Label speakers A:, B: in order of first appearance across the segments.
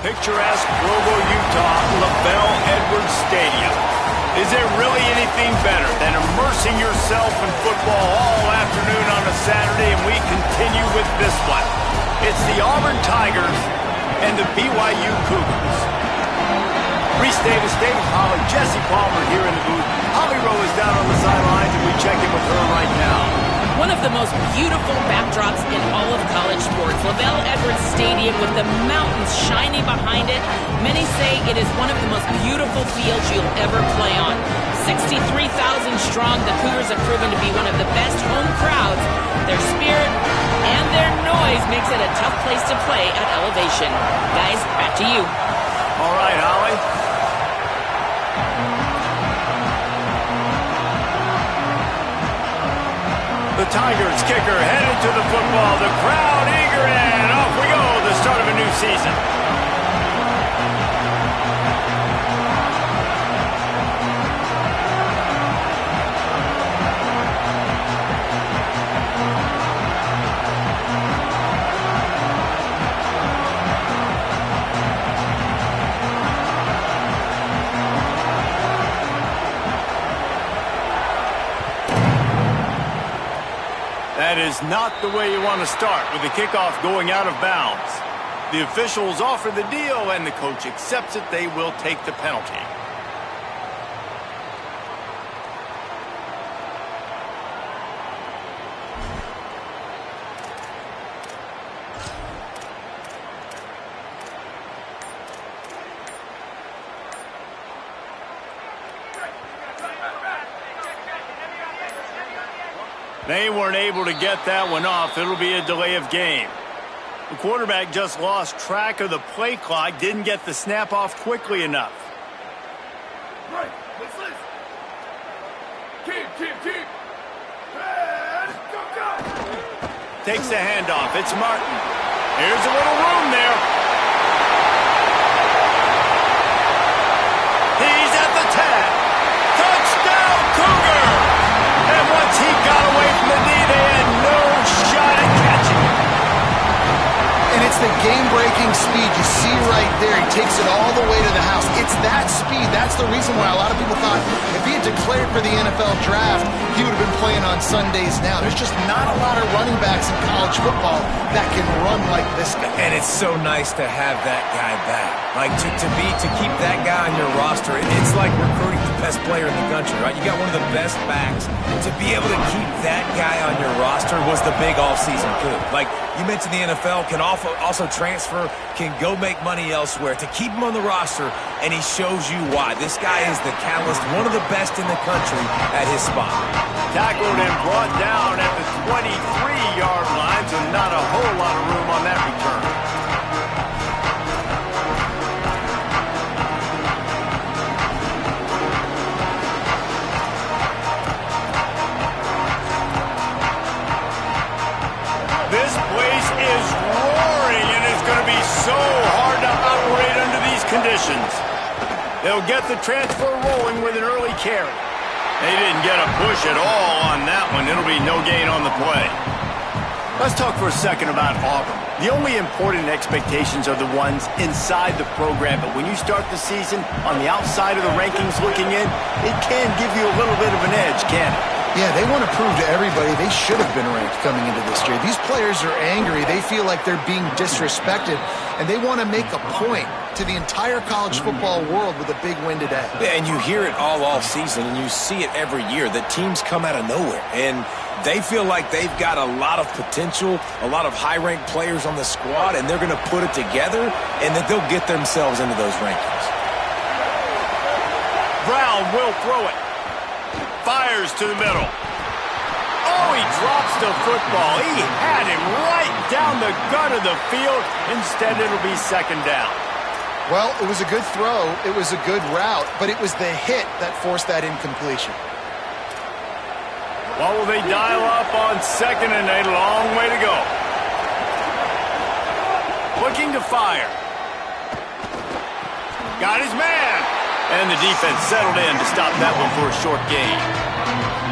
A: Picturesque Provo, Utah, LaBelle Edwards Stadium. Is there really anything better than immersing yourself in football all afternoon on a Saturday, and we continue with this one? It's the Auburn Tigers and the BYU Cougars. Reese Davis, David Pollack, Jesse Palmer here in the booth. Holly Rowe is down on the sidelines, and we check in with her right now.
B: One of the most beautiful backdrops in all of college sports. LaBelle Edwards Stadium with the mountains shining behind it. Many say it is one of the most beautiful fields you'll ever play on. 63,000 strong, the Cougars have proven to be one of the best home crowds. Their spirit and their noise makes it a tough place to play at elevation. Guys, back to you.
A: All right, Holly. The Tigers kicker headed to the football. The crowd eager, and off we go. The start of a new season. That is not the way you want to start with the kickoff going out of bounds. The officials offer the deal, and the coach accepts it. They will take the penalty. They weren't able to get that one off. It'll be a delay of game. The quarterback just lost track of the play clock, didn't get the snap off quickly enough.
C: Right, listen. Keep. And go.
A: Takes the handoff. It's Martin. Here's a little room there. He's at the 10. Touchdown, Cougar! And once he got away from the knee, they had no shot at catching him.
D: And it's the game-breaking speed you see right there. He takes it all the way to the house. It's that speed. That's the reason why a lot of people thought if he had declared for the NFL draft, he would have been playing on Sundays now. There's just not a lot of running backs in college football that can run like this guy.
E: And it's so nice to have that guy back. Like, to keep that guy on your roster, it's like recruiting the best player in the country, right? You got one of the best backs. To be able to keep that guy on your roster was the big offseason coup. Like, you mentioned the NFL can also transfer, can go make money elsewhere. To keep him on the roster, and he shows you why. This guy is the catalyst, one of the best in the country at his spot.
A: Tackled and brought down at the 23-yard line, so not a whole lot of room on that return. This place is roaring, and it's going to be so hard to operate under these conditions. They'll get the transfer rolling with an early carry. They didn't get a push at all on that one. It'll be no gain on the play. Let's talk for a second about Auburn. The only important expectations are the ones inside the program, but when you start the season on the outside of the rankings looking in, it can give you a little bit of an edge, can't it?
D: Yeah, they want to prove to everybody they should have been ranked coming into this year. These players are angry. They feel like they're being disrespected, and they want to make a point to the entire college football world with a big win today.
E: Yeah, and you hear it all off season, and you see it every year. The teams come out of nowhere, and they feel like they've got a lot of potential, a lot of high-ranked players on the squad, and they're going to put it together, and that they'll get themselves into those rankings.
A: Brown will throw it. Fires to the middle. Oh, he drops the football. He had him right down the gut of the field. Instead, it'll be second down.
D: Well, it was a good throw. It was a good route, but it was the hit that forced that incompletion.
A: What will they dial up on second and a long way to go? Looking to fire. Got his man. And the defense settled in to stop that one for a short gain.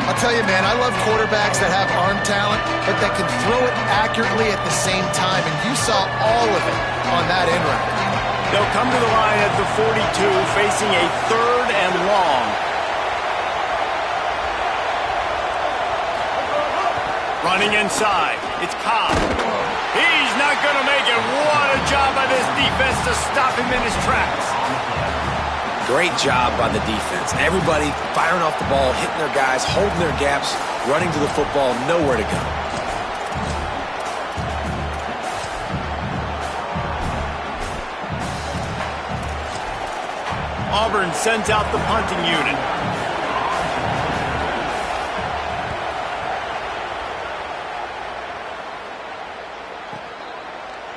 D: I'll tell you, man, I love quarterbacks that have arm talent, but that can throw it accurately at the same time, and you saw all of it on that end route.
A: They'll come to the line at the 42, facing a 3rd and long. Running inside, it's Cobb. He's not going to make it. What a job by this defense to stop him in his tracks.
E: Great job by the defense. Everybody firing off the ball, hitting their guys, holding their gaps, running to the football, nowhere to go.
A: Auburn sends out the punting unit.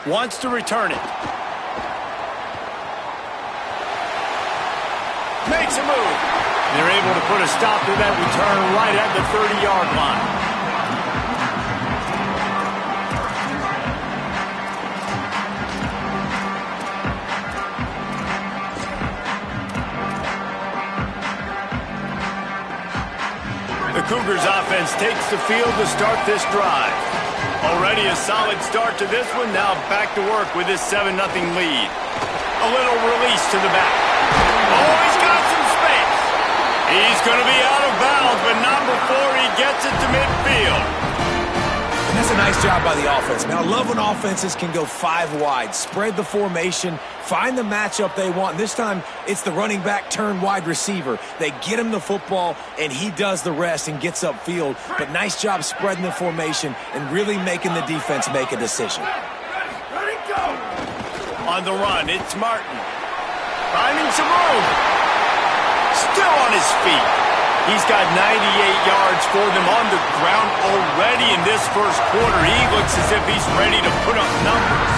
A: Wants to return it. Makes a move. They're able to put a stop to that return right at the 30-yard line. The Cougars offense takes the field to start this drive. Already a solid start to this one. Now back to work with this 7-0 lead. A little release to the back. Oh, he's got some space. He's going to be out of bounds, but not before he gets it to midfield.
E: And that's a nice job by the offense. Man, I love when offenses can go 5 wide, spread the formation, find the matchup they want. And this time, it's the running back turn wide receiver. They get him the football, and he does the rest and gets upfield. But nice job spreading the formation and really making the defense make a decision.
C: Ready, go!
A: On the run, it's Martin. Finding some room. Still on his feet. He's got 98 yards for them on the ground already in this first quarter. He looks as if he's ready to put up numbers.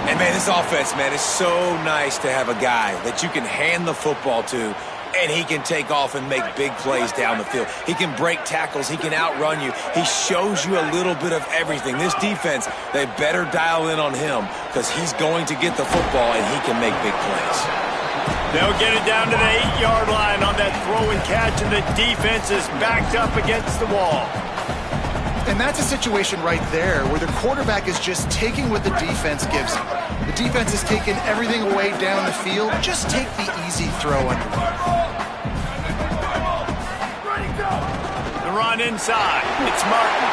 E: And, man, this offense, man, is so nice to have a guy that you can hand the football to, and he can take off and make big plays down the field. He can break tackles. He can outrun you. He shows you a little bit of everything. This defense, they better dial in on him because he's going to get the football, and he can make big plays.
A: They'll get it down to the 8-yard line on that throw and catch, and the defense is backed up against the wall.
D: And that's a situation right there where the quarterback is just taking what the defense gives him. The defense is taking everything away down the field. Just take the easy throw underneath.
C: Ready, go!
A: The run inside. It's Martin.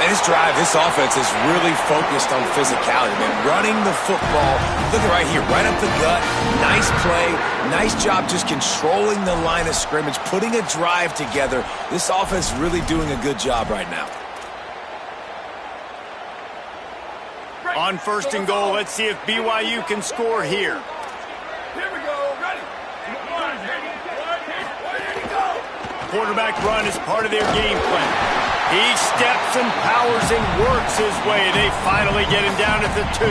E: And this drive, this offense is really focused on physicality, man. Running the football. Look at right here, right up the gut. Nice play. Nice job just controlling the line of scrimmage, putting a drive together. This offense is really doing a good job right now.
A: On 1st and goal, let's see if BYU can score here.
C: Here we go, ready! Ready, go!
A: Quarterback run is part of their game plan. He steps and powers and works his way. They finally get him down at the 2.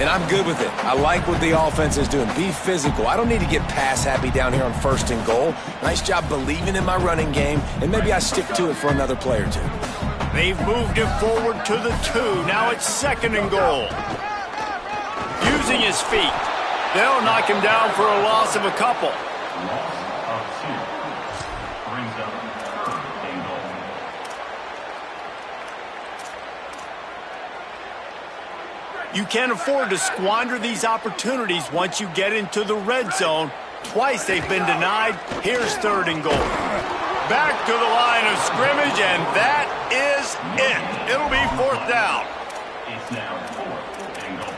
E: And I'm good with it. I like what the offense is doing. Be physical. I don't need to get pass happy down here on 1st and goal. Nice job believing in my running game, and maybe I stick to it for another play or 2.
A: They've moved it forward to the 2. Now it's 2nd and goal. Using his feet. They'll knock him down for a loss of a couple. You can't afford to squander these opportunities once you get into the red zone. Twice they've been denied. Here's 3rd and goal. Back to the line of scrimmage, and that is it. It'll be 4th down.
C: It's now 4th and goal.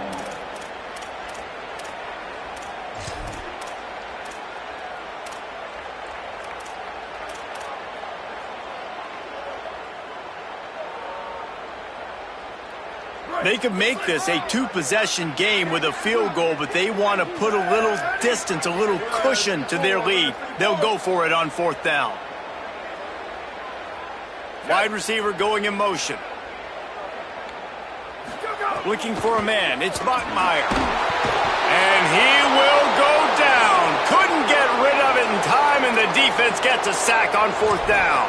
A: They could make this a 2-possession game with a field goal, but they want to put a little distance, a little cushion to their lead. They'll go for it on 4th down. Wide receiver going in motion. Looking for a man. It's Bachmeier. And he will go down. Couldn't get rid of it in time, and the defense gets a sack on 4th down.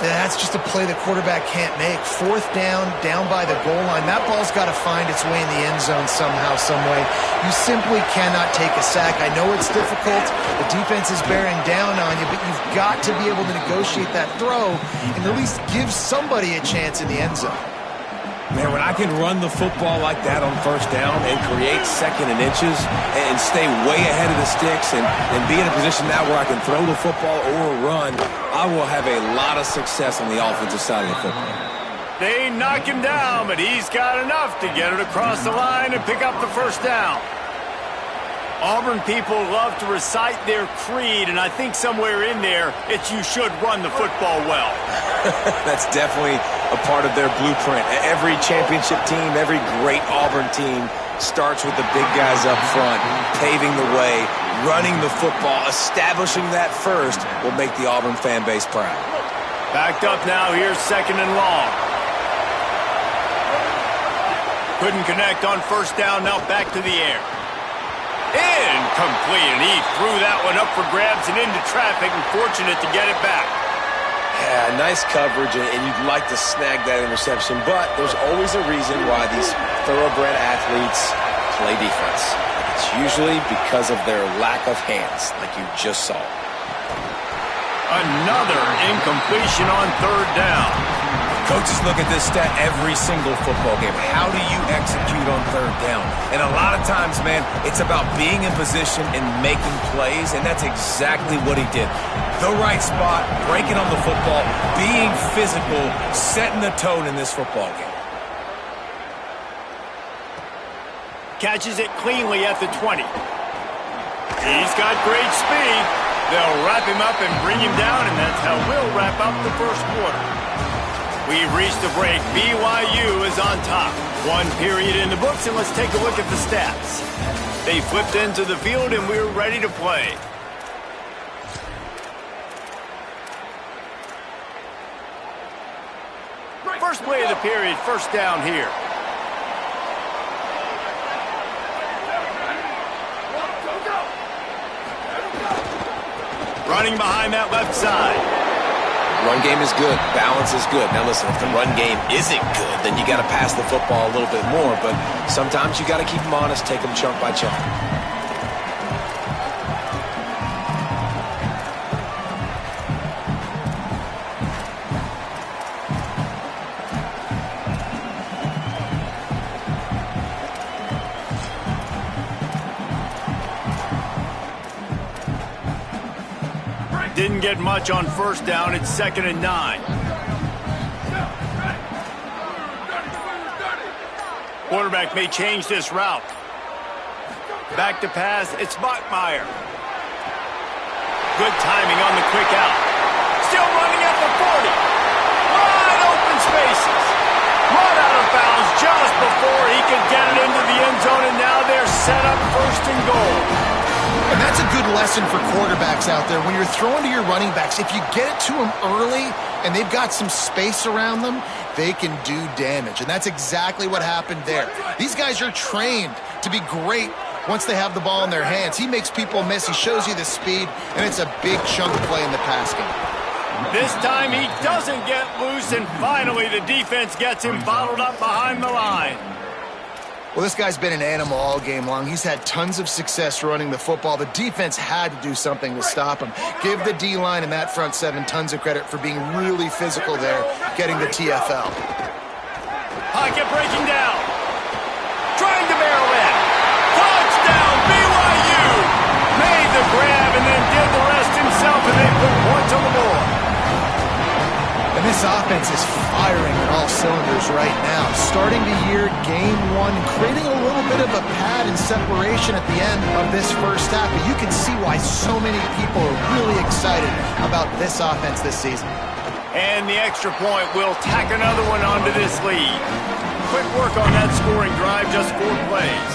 D: That's just a play the quarterback can't make. 4th down, down by the goal line. That ball's got to find its way in the end zone somehow, some way. You simply cannot take a sack. I know it's difficult. The defense is bearing down on you, but you've got to be able to negotiate that throw and at least give somebody a chance in the end zone.
E: Man, when I can run the football like that on first down and create second and inches and stay way ahead of the sticks and be in a position now where I can throw the football or run, I will have a lot of success on the offensive side of the football.
A: They knock him down, but he's got enough to get it across the line and pick up the first down. Auburn people love to recite their creed, and I think somewhere in there, it's you should run the football well.
E: That's definitely a part of their blueprint. Every championship team, every great Auburn team starts with the big guys up front, paving the way, running the football. Establishing that first will make the Auburn fan base proud.
A: Backed up now, here's second and long. Couldn't connect on first down, now back to the air. Incomplete, and he threw that one up for grabs and into traffic, and fortunate to get it back.
E: Yeah, nice coverage, and you'd like to snag that interception, but there's always a reason why these thoroughbred athletes play defense. It's usually because of their lack of hands, like you just saw.
A: Another incompletion on third down.
E: Coaches look at this stat every single football game. How do you execute on third down? And a lot of times, man, it's about being in position and making plays, and that's exactly what he did. The right spot, breaking on the football, being physical, setting the tone in this football game.
A: Catches it cleanly at the 20. He's got great speed. They'll wrap him up and bring him down, and that's how we'll wrap up the first quarter. We've reached the break. BYU is on top. One period in the books, and let's take a look at the stats. They flipped into the field, and we're ready to play. First play of the period, first down here. Running behind that left side.
E: Run game is good. Balance is good. Now listen, if the run game isn't good, then you got to pass the football a little bit more. But sometimes you got to keep them honest, take them chunk by chunk.
A: Didn't get much on first down. It's 2nd and 9. Quarterback may change this route. Back to pass. It's Bachmeier. Good timing on the quick out. Still running at the 40. Wide open spaces. Run out of bounds just before he could get it into the end zone, and now they're set up 1st and goal.
D: And that's a good lesson for quarterbacks out there. When you're throwing to your running backs, if you get it to them early and they've got some space around them, they can do damage. And that's exactly what happened there. These guys are trained to be great once they have the ball in their hands. He makes people miss. He shows you the speed, and it's a big chunk play in the pass game.
A: This time he doesn't get loose, and finally the defense gets him bottled up behind the line.
D: Well, this guy's been an animal all game long. He's had tons of success running the football. The defense had to do something to stop him. Give the D-line and that front seven tons of credit for being really physical there, getting the TFL.
A: Pocket breaking down. Trying to barrel in. Touchdown, BYU! Made the grab and then did the rest himself, and they put points on the board.
D: And this offense is firing on all cylinders right now. Starting the year, game one, creating a little bit of a pad and separation at the end of this first half. But you can see why so many people are really excited about this offense this season.
A: And the extra point will tack another one onto this lead. Quick work on that scoring drive, just 4 plays.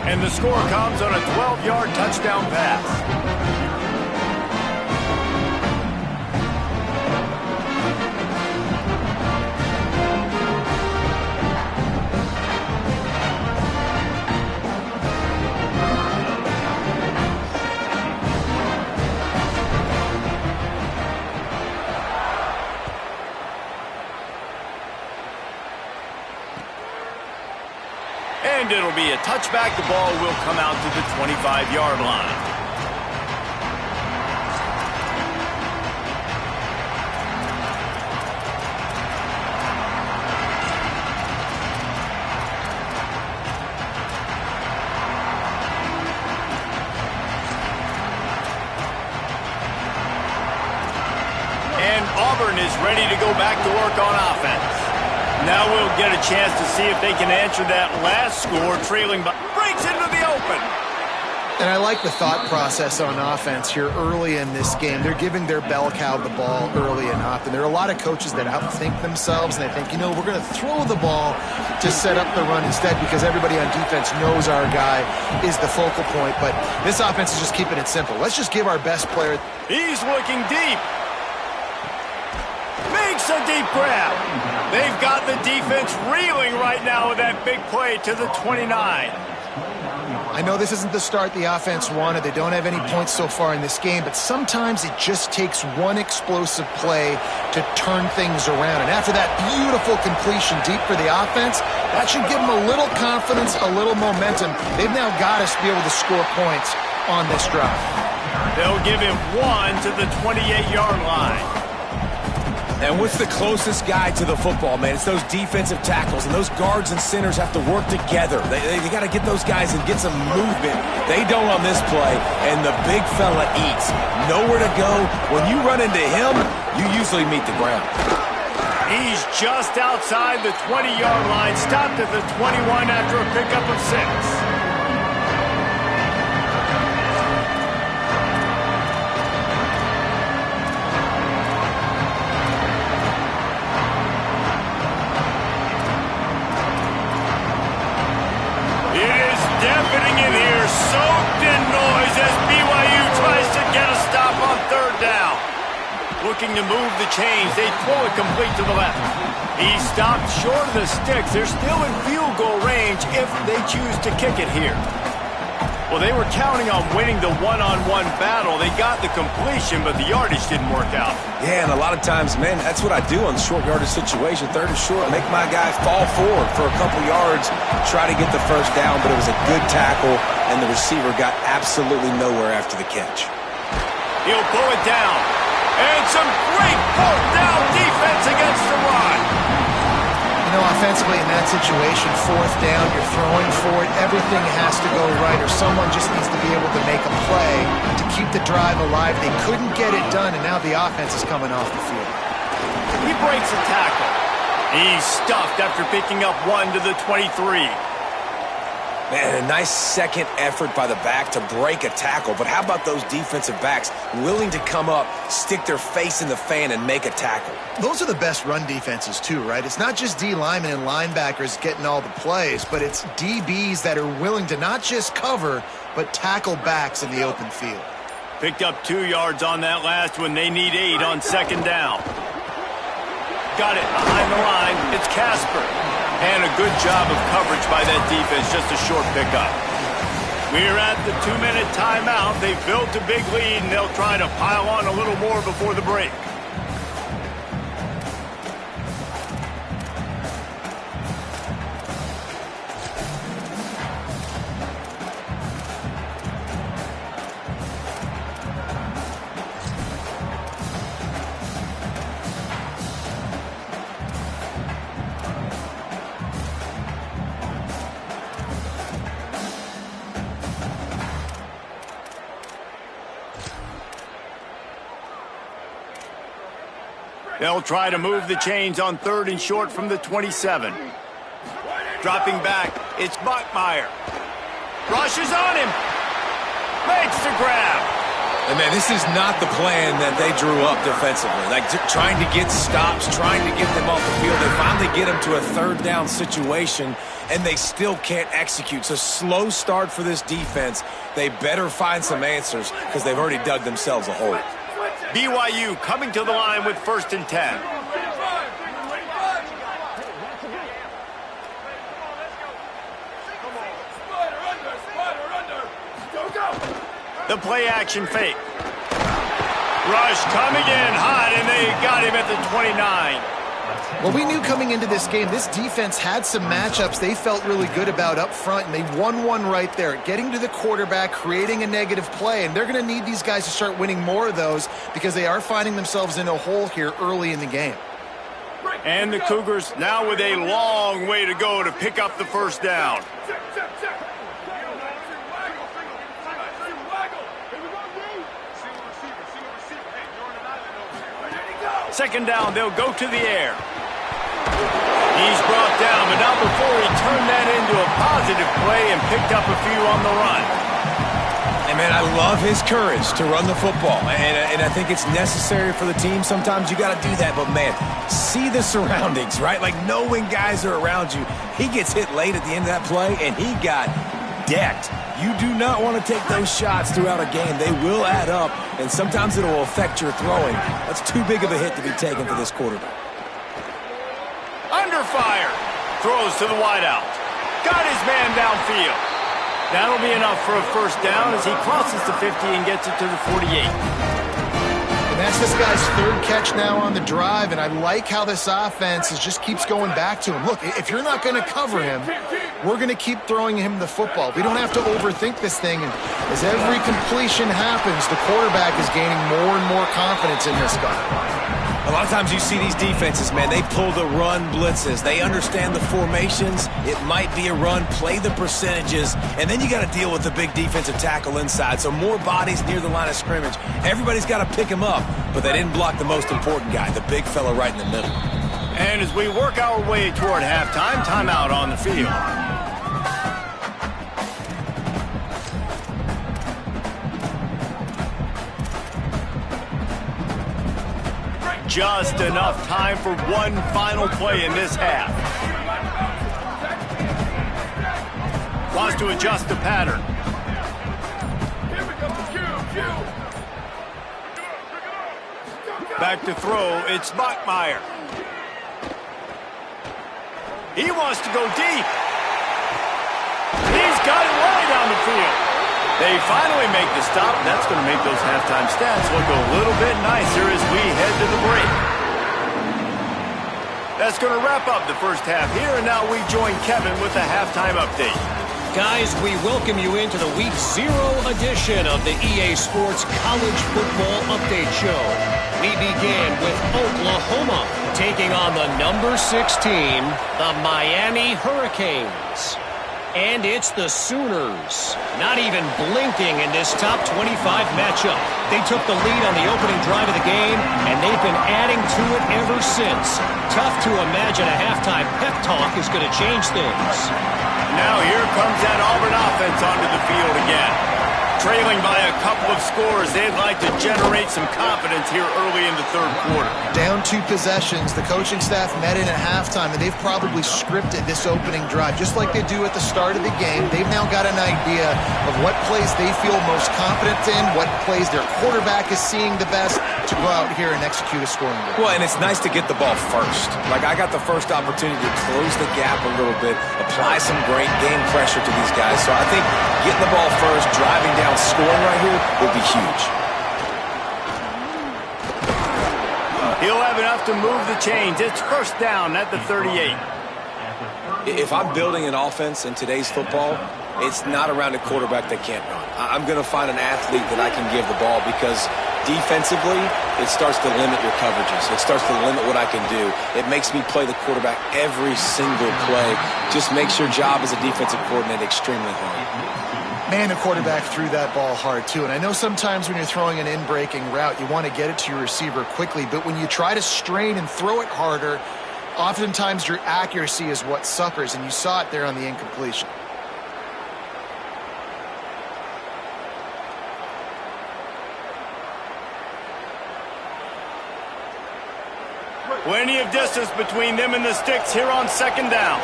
A: And the score comes on a 12-yard touchdown pass. And it'll be a touchback. The ball will come out to the 25-yard line. is ready to go back to work on offense. Now we'll get a chance to see if they can answer that last score, trailing by breaks into the open.
D: And I like the thought process on offense here early in this game. They're giving their bell cow the ball early and often. There are a lot of coaches that outthink themselves, and they think, you know, we're going to throw the ball to set up the run instead because everybody on defense knows our guy is the focal point. But this offense is just keeping it simple. Let's just give our best player.
A: He's looking deep. Makes a deep grab. They've got the defense reeling right now with that big play to the 29.
D: I know this isn't the start the offense wanted. They don't have any points so far in this game, but sometimes it just takes one explosive play to turn things around. And after that beautiful completion deep for the offense, that should give them a little confidence, a little momentum. They've now got us to be able to score points on this drive.
A: They'll give him one to the 28-yard line.
E: And what's the closest guy to the football, man? It's those defensive tackles, and those guards and centers have to work together. They got to get those guys and get some movement. They don't on this play, and the big fella eats. Nowhere to go. When you run into him, you usually meet the ground.
A: He's just outside the 20-yard line, stopped at the 21 after a pickup of 6. Deafening in here, soaked in noise as BYU tries to get a stop on third down. Looking to move the chains, they throw it complete to the left. He stopped short of the sticks. They're still in field goal range if they choose to kick it here. Well, they were counting on winning the one-on-one battle. They got the completion, but the yardage didn't work out.
E: Yeah, and a lot of times, man, that's what I do on the short yardage situation. Third and short, make my guy fall forward for a couple yards, try to get the first down, but it was a good tackle, and the receiver got absolutely nowhere after the catch.
A: He'll pull it down. And some great fourth down defense against the run.
D: You know, offensively in that situation, fourth down, you're throwing for it, everything has to go right, or someone just needs to be able to make a play to keep the drive alive. They couldn't get it done, and now the offense is coming off the field.
A: He breaks a tackle. He's stuffed after picking up one to the 23.
E: Man, a nice second effort by the back to break a tackle, but how about those defensive backs willing to come up, stick their face in the fan, and make a tackle?
D: Those are the best run defenses too, right? It's not just D linemen and linebackers getting all the plays, but it's DBs that are willing to not just cover, but tackle backs in the open field.
A: Picked up 2 yards on that last one. They need 8 on second down. Got it behind the line. It's Casper. And a good job of coverage by that defense, just a short pickup. We're at the 2-minute timeout. They've built a big lead, and they'll try to pile on a little more before the break. They'll try to move the chains on third and short from the 27. Dropping back, it's Bachmeier. Rushes on him. Makes the grab.
E: And man, this is not the plan that they drew up defensively. Like trying to get stops, trying to get them off the field. They finally get them to a third down situation, and they still can't execute. So slow start for this defense. They better find some answers because they've already dug themselves a hole.
A: BYU coming to the line with 1st and 10. The play action fake. Rush coming in hot, and they got him at the 29.
D: Well, we knew coming into this game, this defense had some matchups they felt really good about up front, and they won one right there, getting to the quarterback, creating a negative play, and they're going to need these guys to start winning more of those because they are finding themselves in a hole here early in the game.
A: And the Cougars now with a long way to go to pick up the first down. Second down, they'll go to the air. He's brought down, but not before he turned that into a positive play and picked up a few on the run.
E: And, man, I love his courage to run the football. And I think it's necessary for the team. Sometimes you got to do that. But, man, see the surroundings, right? Like, knowing guys are around you. He gets hit late at the end of that play, and he got decked. You do not want to take those shots throughout a game. They will add up, and sometimes it will affect your throwing. That's too big of a hit to be taken for this quarterback.
A: Under fire. Throws to the wideout. Got his man downfield. That'll be enough for a first down as he crosses the 50 and gets it to the 48.
D: And that's this guy's third catch now on the drive, and I like how this offense just keeps going back to him. Look, if you're not going to cover him, we're going to keep throwing him the football. We don't have to overthink this thing, and as every completion happens, the quarterback is gaining more and more confidence in this guy.
E: A lot of times you see these defenses, man, they pull the run blitzes. They understand the formations. It might be a run, play the percentages, and then you got to deal with the big defensive tackle inside. So more bodies near the line of scrimmage. Everybody's got to pick him up, but they didn't block the most important guy, the big fella right in the middle.
A: And as we work our way toward halftime, timeout on the field. Just enough time for one final play in this half. Wants to adjust the pattern. Back to throw, it's Bachmeier. He wants to go deep. He's got it wide on the field. They finally make the stop, and that's going to make those halftime stats look a little bit nicer as we head to the break. That's going to wrap up the first half here, and now we join Kevin with the halftime update.
F: Guys, we welcome you into the Week 0 edition of the EA Sports College Football Update Show. We begin with Oklahoma taking on the number 6 team, the Miami Hurricanes. And it's the Sooners, not even blinking in this top 25 matchup. They took the lead on the opening drive of the game, and they've been adding to it ever since. Tough to imagine a halftime pep talk is going to change things.
A: Now here comes that Auburn offense onto the field again. Trailing by a couple of scores, they'd like to generate some confidence here early in the third quarter.
D: Down 2 possessions, the coaching staff met in at halftime, and they've probably scripted this opening drive. Just like they do at the start of the game, they've now got an idea of what plays they feel most confident in, what plays their quarterback is seeing the best to go out here and execute a scoring goal.
E: Well, and it's nice to get the ball first. Like, I got the first opportunity to close the gap a little bit, apply some great game pressure to these guys. So I think getting the ball first, driving down, scoring right here will be huge.
A: He'll have enough to move the chains. It's first down at the 38.
E: If I'm building an offense in today's football, it's not around a quarterback that can't run. I'm going to find an athlete that I can give the ball because defensively, it starts to limit your coverages. It starts to limit what I can do. It makes me play the quarterback every single play. Just makes your job as a defensive coordinator extremely hard.
D: Man, the quarterback threw that ball hard, too. And I know sometimes when you're throwing an in-breaking route, you want to get it to your receiver quickly. But when you try to strain and throw it harder, oftentimes your accuracy is what suffers. And you saw it there on the incompletion.
A: Plenty of distance between them and the sticks here on second down.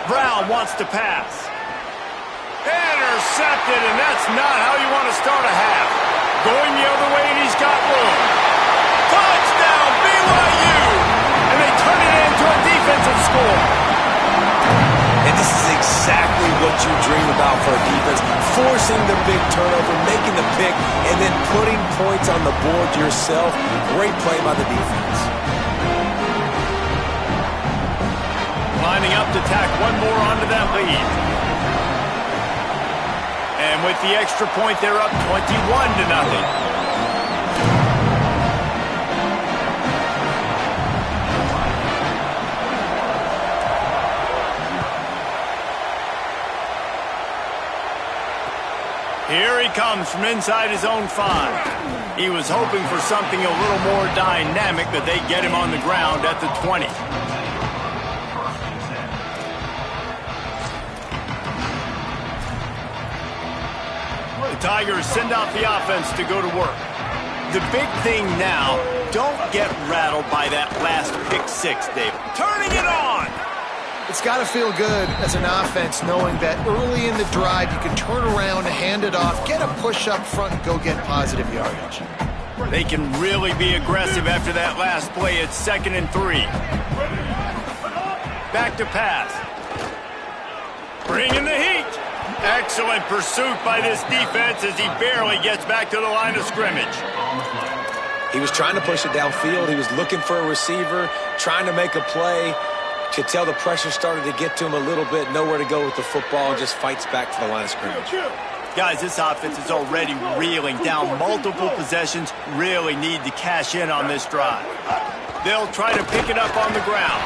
A: Brown wants to pass. Intercepted, and that's not how you want to start a half. Going the other way, and he's got room. Touchdown, BYU! And they turn it into a defensive score.
E: And this is exactly what you dream about for a defense. Forcing the big turnover, making the pick, and then putting points on the board yourself. Great play by the defense.
A: Lining up to tack one more onto that lead. And with the extra point, they're up 21-0. Here he comes from inside his own 5. He was hoping for something a little more dynamic, but they get him on the ground at the 20. The Tigers send out the offense to go to work. The big thing now, don't get rattled by that last pick six, David. Turning it on!
D: It's got to feel good as an offense knowing that early in the drive you can turn around, hand it off, get a push up front, and go get positive yardage.
A: They can really be aggressive after that last play. It's 2nd and 3. Back to pass. Bringing the heat. Excellent pursuit by this defense as he barely gets back to the line of scrimmage.
E: He was trying to push it downfield. He was looking for a receiver, trying to make a play. Could tell the pressure started to get to him a little bit. Nowhere to go with the football, and just fights back to the line of scrimmage.
A: Guys, this offense is already reeling down multiple possessions. Really need to cash in on this drive. They'll try to pick it up on the ground.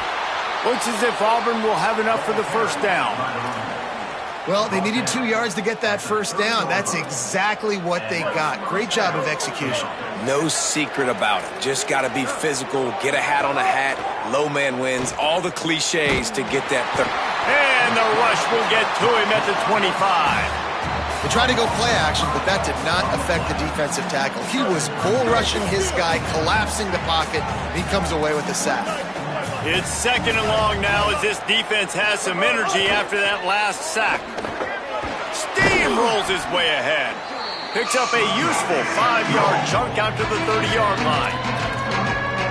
A: Looks as if Auburn will have enough for the first down.
D: Well, they needed 2 yards to get that first down. That's exactly what they got. Great job of execution.
E: No secret about it. Just got to be physical, get a hat on a hat, low man wins, all the cliches to get that third.
A: And the rush will get to him at the 25.
D: They tried to go play action, but that did not affect the defensive tackle. He was bull rushing his guy, collapsing the pocket, and he comes away with a sack.
A: It's 2nd and long now as this defense has some energy after that last sack. Steamrolls his way ahead. Picks up a useful 5-yard chunk out to the 30-yard line.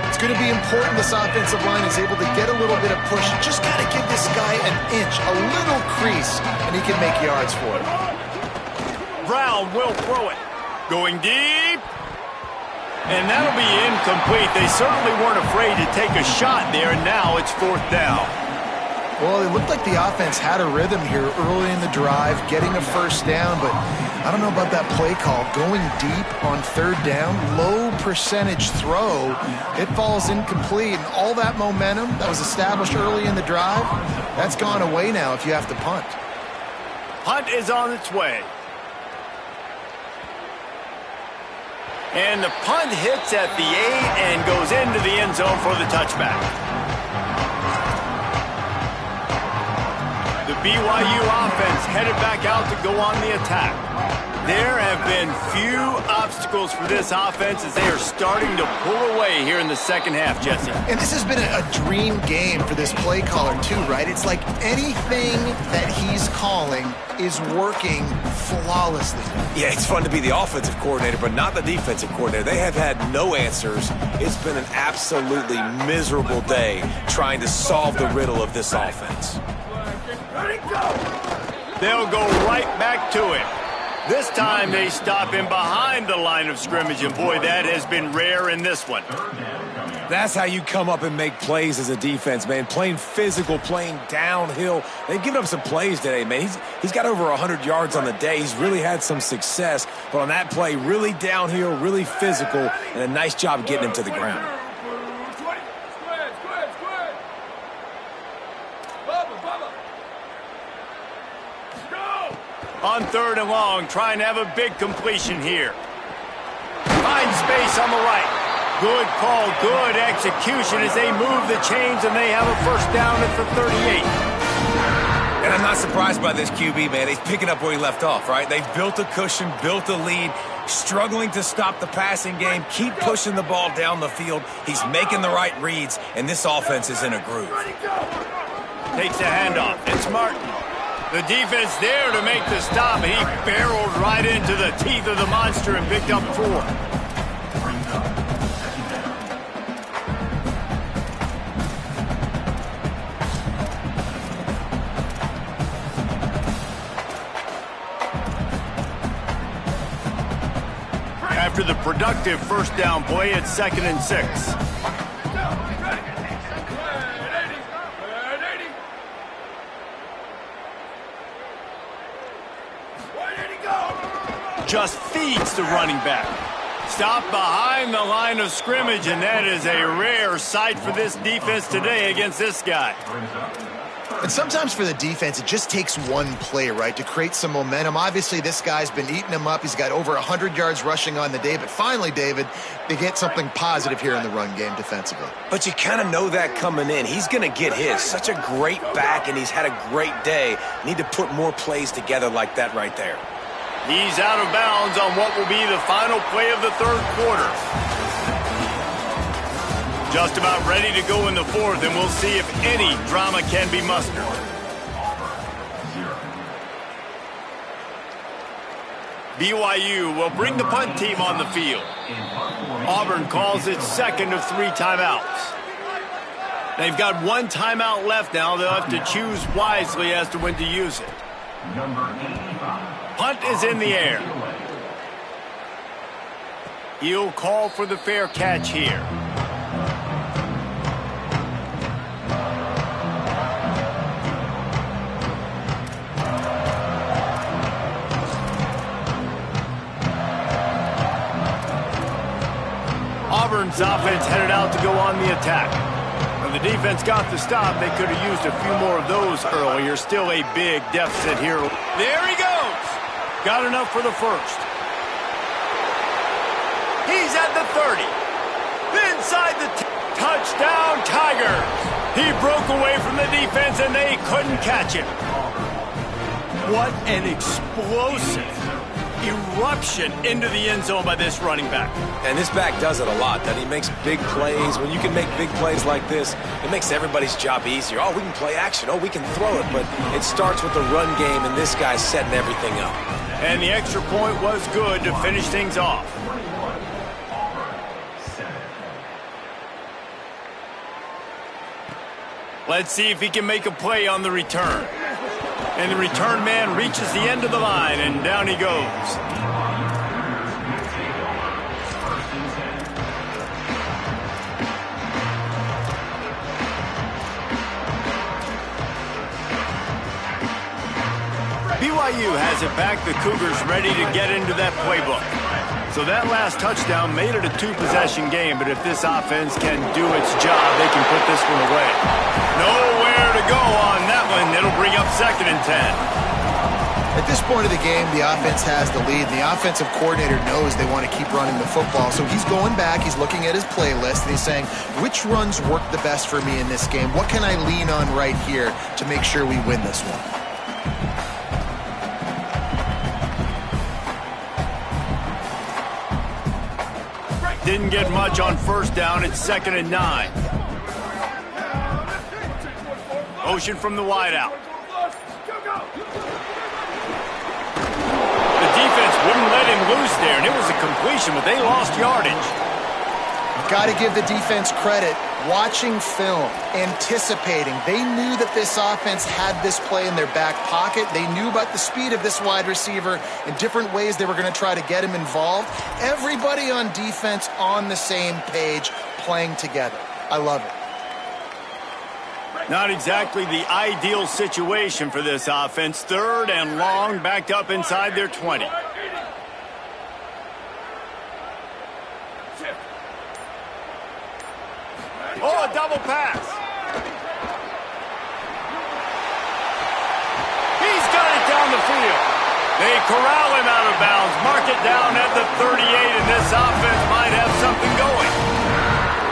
D: It's going to be important this offensive line is able to get a little bit of push. Just got to give this guy an inch, a little crease, and he can make yards for it.
A: Brown will throw it. Going deep. And that'll be incomplete. They certainly weren't afraid to take a shot there, and now it's 4th down.
D: Well, it looked like the offense had a rhythm here early in the drive, getting a first down, but I don't know about that play call. Going deep on 3rd down, low percentage throw, it falls incomplete, and all that momentum that was established early in the drive, that's gone away now if you have to punt.
A: Punt is on its way. And the punt hits at the 8 and goes into the end zone for the touchback. The BYU offense headed back out to go on the attack. There have been few obstacles for this offense as they are starting to pull away here in the second half, Jesse.
D: And this has been a dream game for this play caller too, right? It's like anything that he's calling is working flawlessly.
E: Yeah, it's fun to be the offensive coordinator, but not the defensive coordinator. They have had no answers. It's been an absolutely miserable day trying to solve the riddle of this offense.
A: They'll go right back to it. This time they stop him behind the line of scrimmage, and boy, that has been rare in this one.
E: That's how you come up and make plays as a defense, man. Playing physical, playing downhill. They've given up some plays today, man. He's got over 100 yards on the day. He's really had some success, but on that play, really downhill, really physical, and a nice job getting him to the ground.
A: On 3rd and long, trying to have a big completion here. Find space on the right. Good call, good execution as they move the chains, and they have a first down at the 38.
E: And I'm not surprised by this QB, man. He's picking up where he left off, right? They've built a cushion, built a lead, struggling to stop the passing game, keep pushing the ball down the field. He's making the right reads, and this offense is in a groove.
A: Takes the handoff. It's Martin. The defense there to make the stop, and he barreled right into the teeth of the monster and picked up 4. After the productive first down play, it's 2nd and 6. Just feeds the running back. Stop behind the line of scrimmage, and that is a rare sight for this defense today against this guy.
D: And sometimes for the defense, it just takes one play, right, to create some momentum. Obviously, this guy's been eating him up. He's got over 100 yards rushing on the day. But finally, David, they get something positive here in the run game defensively.
E: But you kind of know that coming in. He's going to get his. Such a great back, and he's had a great day. Need to put more plays together like that right there.
A: He's out of bounds on what will be the final play of the third quarter. Just about ready to go in the fourth, and we'll see if any drama can be mustered. BYU will bring the punt team on the field. Auburn calls it second of 3 timeouts. They've got 1 timeout left now. They'll have to choose wisely as to when to use it. Punt is in the air. He'll call for the fair catch here. Auburn's offense headed out to go on the attack. When the defense got the stop, they could have used a few more of those earlier. Still a big deficit here. There he goes. Got enough for the first. He's at the 30. Inside the touchdown, Tigers. He broke away from the defense, and they couldn't catch him. What an explosive eruption into the end zone by this running back.
E: And this back does it a lot, that he makes big plays. When you can make big plays like this, it makes everybody's job easier. Oh, we can play action. Oh, we can throw it. But it starts with the run game, and this guy's setting everything up.
A: And the extra point was good to finish things off. Let's see if he can make a play on the return. And the return man reaches the end of the line, and down he goes. BYU has it back. The Cougars ready to get into that playbook. So that last touchdown made it a 2-possession game, but if this offense can do its job, they can put this one away. Nowhere to go on that one. It'll bring up 2nd and 10.
D: At this point of the game, the offense has the lead. The offensive coordinator knows they want to keep running the football, so he's going back, he's looking at his playlist, and he's saying, which runs work the best for me in this game? What can I lean on right here to make sure we win this one?
A: Didn't get much on first down. It's 2nd and 9. Motion from the wideout. The defense wouldn't let him loose there, and it was a completion, but they lost yardage.
D: Got to give the defense credit. Watching film, anticipating. They knew that this offense had this play in their back pocket. They knew about the speed of this wide receiver and different ways they were going to try to get him involved. Everybody on defense on the same page, playing together. I love it.
A: Not exactly the ideal situation for this offense. 3rd and long, backed up inside their 20. Oh, a double pass. He's got it down the field. They corral him out of bounds, mark it down at the 38, and this offense might have something going.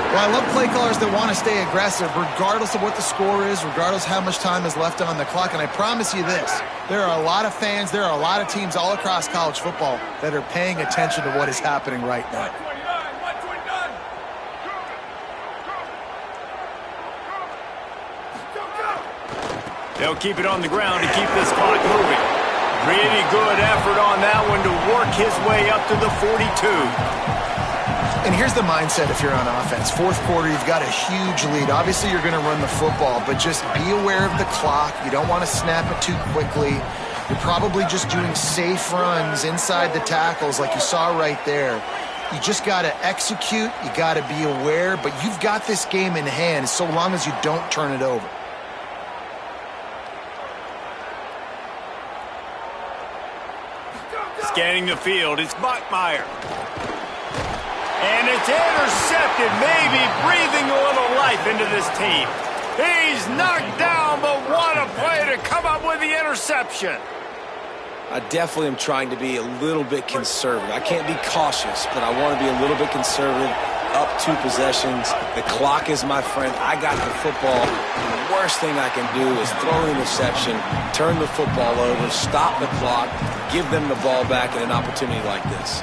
D: Well, I love play callers that want to stay aggressive, regardless of what the score is, regardless how much time is left on the clock. And I promise you this, there are a lot of fans, there are a lot of teams all across college football that are paying attention to what is happening right now.
A: They'll keep it on the ground to keep this clock moving. Pretty good effort on that one to work his way up to the 42.
D: And here's the mindset if you're on offense. 4th quarter, you've got a huge lead. Obviously, you're going to run the football, but just be aware of the clock. You don't want to snap it too quickly. You're probably just doing safe runs inside the tackles like you saw right there. You just got to execute. You got to be aware, but you've got this game in hand so long as you don't turn it over.
A: Scanning the field, it's Bachmeier. And it's intercepted, maybe breathing a little life into this team. He's knocked down down, but what a play to come up with the interception.
E: I definitely am trying to be a little bit conservative. I can't be cautious, but I want to be a little bit conservative. Up 2 possessions. The clock is my friend. I got the football. The worst thing I can do is throw an interception, turn the football over, stop the clock, give them the ball back in an opportunity like this.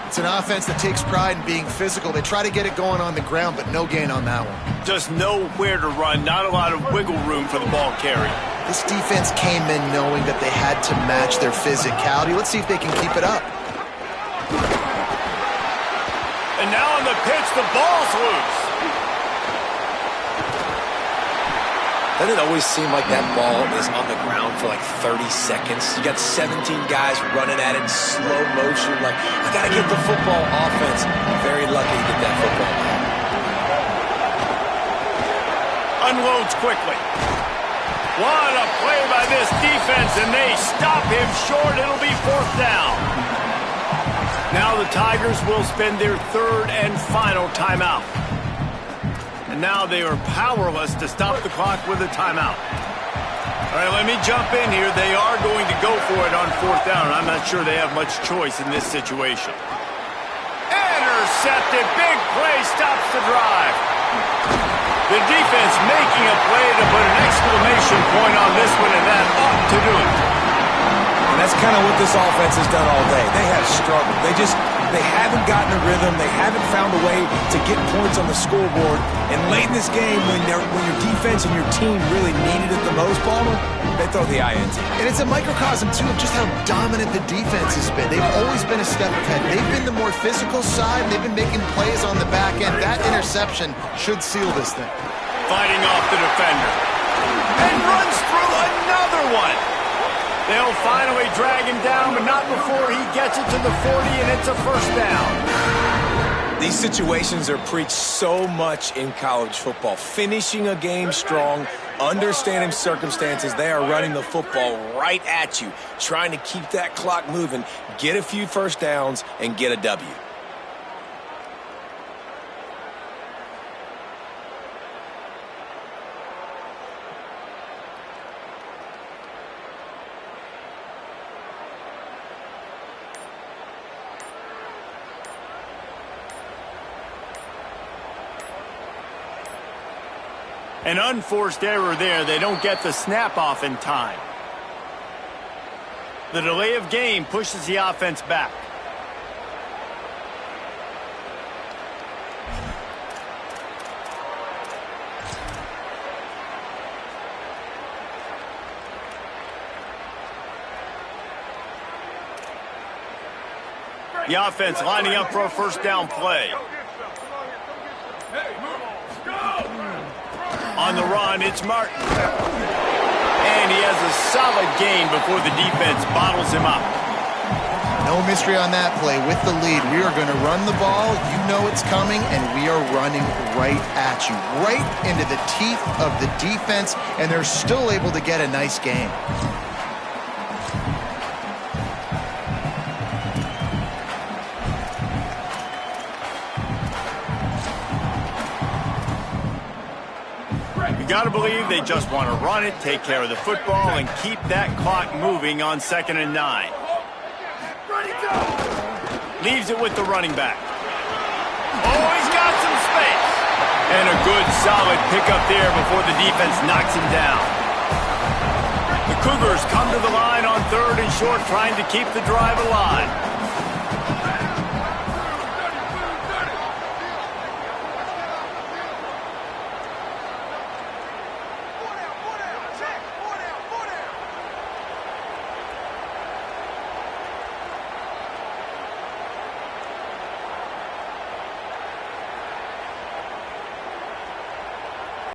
D: It's an offense that takes pride in being physical. They try to get it going on the ground, but no gain on that one.
A: Just nowhere to run, not a lot of wiggle room for the ball carrier.
D: This defense came in knowing that they had to match their physicality. Let's see if they can keep it up.
A: And now on the pitch, the ball's loose.
E: Doesn't it always seem like that ball is on the ground for like 30 seconds? You got 17 guys running at it in slow motion. Like, I got to get the football offense. Very lucky to get that football back.
A: Unloads quickly. What a play by this defense, and they stop him short. It'll be 4th down. Now the Tigers will spend their 3rd and final timeout. And now they are powerless to stop the clock with a timeout. All right, let me jump in here. They are going to go for it on 4th down. I'm not sure they have much choice in this situation. Intercepted. Big play stops the drive. The defense making a play to put an exclamation point on this one, and that ought to do it.
E: And that's kind of what this offense has done all day. They have struggled. They haven't gotten a rhythm. They haven't found a way to get points on the scoreboard. And late in this game, when your defense and your team really needed it the most, Palmer, they throw the INT.
D: And it's a microcosm, too, of just how dominant the defense has been. They've always been a step ahead. They've been the more physical side. They've been making plays on the back end. That interception should seal this thing.
A: Fighting off the defender. And runs through another one. They'll finally drag him down, but not before he gets it to the 40, and it's a 1st down.
E: These situations are preached so much in college football. Finishing a game strong, understanding circumstances. They are running the football right at you, trying to keep that clock moving, get a few 1st downs, and get a W.
A: An unforced error there. They don't get the snap off in time. The delay of game pushes the offense back. The offense lining up for a 1st down play. On the run, it's Martin. And he has a solid gain before the defense bottles him up.
D: No mystery on that play. With the lead, we are going to run the ball. You know it's coming, and we are running right at you. Right into the teeth of the defense, and they're still able to get a nice gain.
A: Got to believe they just want to run it, take care of the football, and keep that clock moving on 2nd and 9. Leaves it with the running back. Oh, he's got some space. And a good, solid pickup there before the defense knocks him down. The Cougars come to the line on 3rd and short, trying to keep the drive alive.